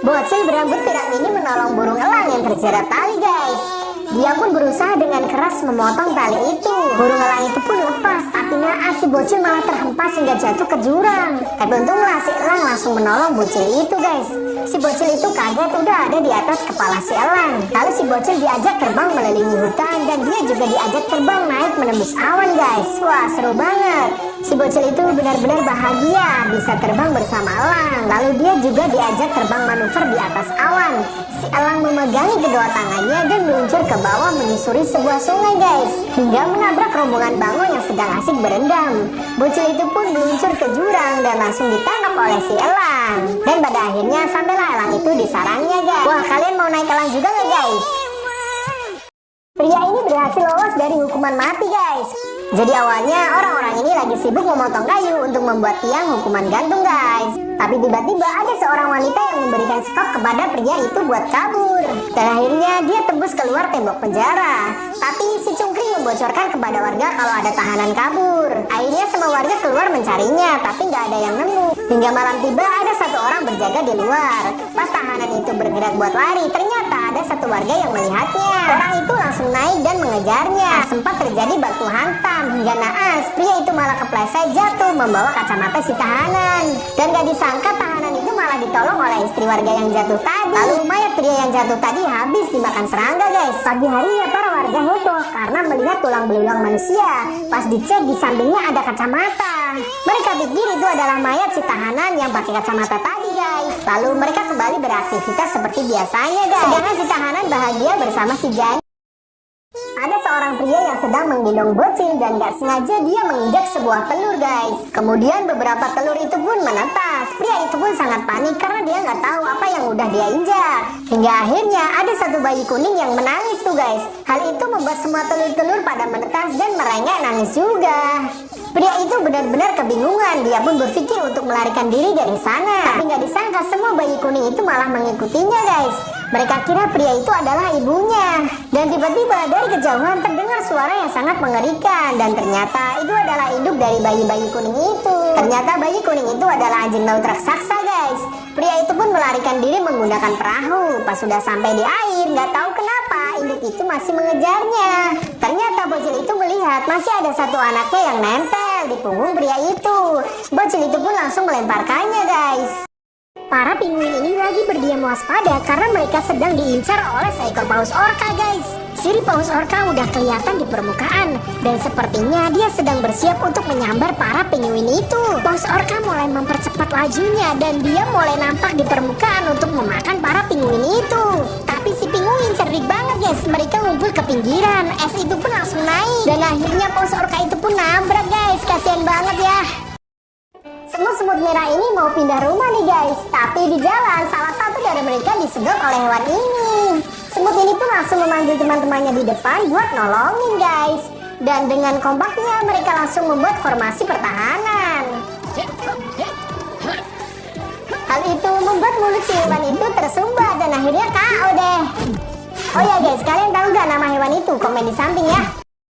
Bocil berambut pirang ini menolong burung elang yang terjerat tali guys. Dia pun berusaha dengan keras memotong tali itu. Burung elang itu pun lepas, tapi naas si bocil malah terhempas hingga jatuh ke jurang. Tapi untunglah si elang langsung menolong bocil itu guys. Si bocil itu kaget udah ada di atas kepala si elang. Lalu si bocil diajak terbang mengelilingi hutan dan dia juga diajak terbang naik menembus awan guys. Wah seru banget. Si bocil itu benar-benar bahagia bisa terbang bersama elang. Lalu dia juga diajak terbang manuver di atas awan. Si elang memegangi kedua tangannya dan meluncur ke bawah menyusuri sebuah sungai guys, hingga menabrak rombongan bango yang sedang asik berendam. Bocil itu pun meluncur ke jurang dan langsung ditangkap oleh si elang. Dan pada akhirnya sampailah elang itu di sarangnya guys. Wah kalian mau naik elang juga nggak guys? Pria ini berhasil lolos dari hukuman mati guys. Jadi awalnya orang-orang ini lagi sibuk memotong kayu untuk membuat tiang hukuman gantung guys. Tapi tiba-tiba ada seorang wanita yang memberikan skop kepada pria itu buat kabur. Dan akhirnya dia tembus keluar tembok penjara. Tapi si cungkring membocorkan kepada warga kalau ada tahanan kabur. Akhirnya semua warga keluar mencarinya, tapi nggak ada yang nemu. Hingga malam tiba ada satu orang berjaga di luar. Pas tahanan itu bergerak buat lari, ternyata ada satu warga yang melihatnya. Orang itu langsung naik dan mengejarnya. Sempat terjadi baku hantam. Hingga naas, pria itu malah kepleset jatuh membawa kacamata si tahanan. Dan gak disangka tahanan itu malah ditolong oleh istri warga yang jatuh tadi. Lalu mayat pria yang jatuh tadi habis dimakan serangga guys. Pagi harinya para warga heboh karena melihat tulang belulang manusia. Pas dicek di sampingnya ada kacamata. Mereka pikir itu adalah mayat si tahanan yang pakai kacamata tadi guys. Lalu mereka kembali beraktivitas seperti biasanya guys. Sedangkan si tahanan bahagia bersama si janda. Ada seorang pria yang sedang menggendong bocil dan gak sengaja dia menginjak sebuah telur guys. Kemudian beberapa telur itu pun menetas. Pria itu pun sangat panik karena dia gak tahu apa yang udah dia injak. Hingga akhirnya ada satu bayi kuning yang menangis tuh guys. Hal itu membuat semua telur-telur pada menetas dan merengek nangis juga. Pria itu benar-benar kebingungan. Dia pun berpikir untuk melarikan diri dari sana. Tapi gak disangka semua bayi kuning itu malah mengikutinya guys. Mereka kira pria itu adalah ibunya. Dan tiba-tiba dari kejauhan terdengar suara yang sangat mengerikan. Dan ternyata itu adalah induk dari bayi-bayi kuning itu. Ternyata bayi kuning itu adalah anjing laut raksasa guys. Pria itu pun melarikan diri menggunakan perahu. Pas sudah sampai di air, gak tahu kenapa induk itu masih mengejarnya. Ternyata bocil itu melihat masih ada satu anaknya yang nempel di punggung pria itu. Bocil itu pun langsung melemparkannya guys. Para penguin ini lagi berdiam waspada karena mereka sedang diincar oleh seekor paus orca guys. Sirip paus orca udah kelihatan di permukaan dan sepertinya dia sedang bersiap untuk menyambar para penguin itu. Paus orca mulai mempercepat lajunya dan dia mulai nampak di permukaan untuk memakan para penguin itu. Tapi si penguin cerdik banget guys, mereka ngumpul ke pinggiran. Es itu pun langsung naik dan akhirnya paus orca itu pun nabrak guys. Kasian banget ya. Semut-semut merah ini mau pindah rumah nih guys. Tapi di jalan salah satu dari mereka disedot oleh hewan ini. Semut ini pun langsung memanggil teman-temannya di depan buat nolongin guys. Dan dengan kompaknya mereka langsung membuat formasi pertahanan. Hal itu membuat mulut si hewan itu tersumbat dan akhirnya KO deh. Oh ya guys, kalian tahu gak nama hewan itu? Komen di samping ya.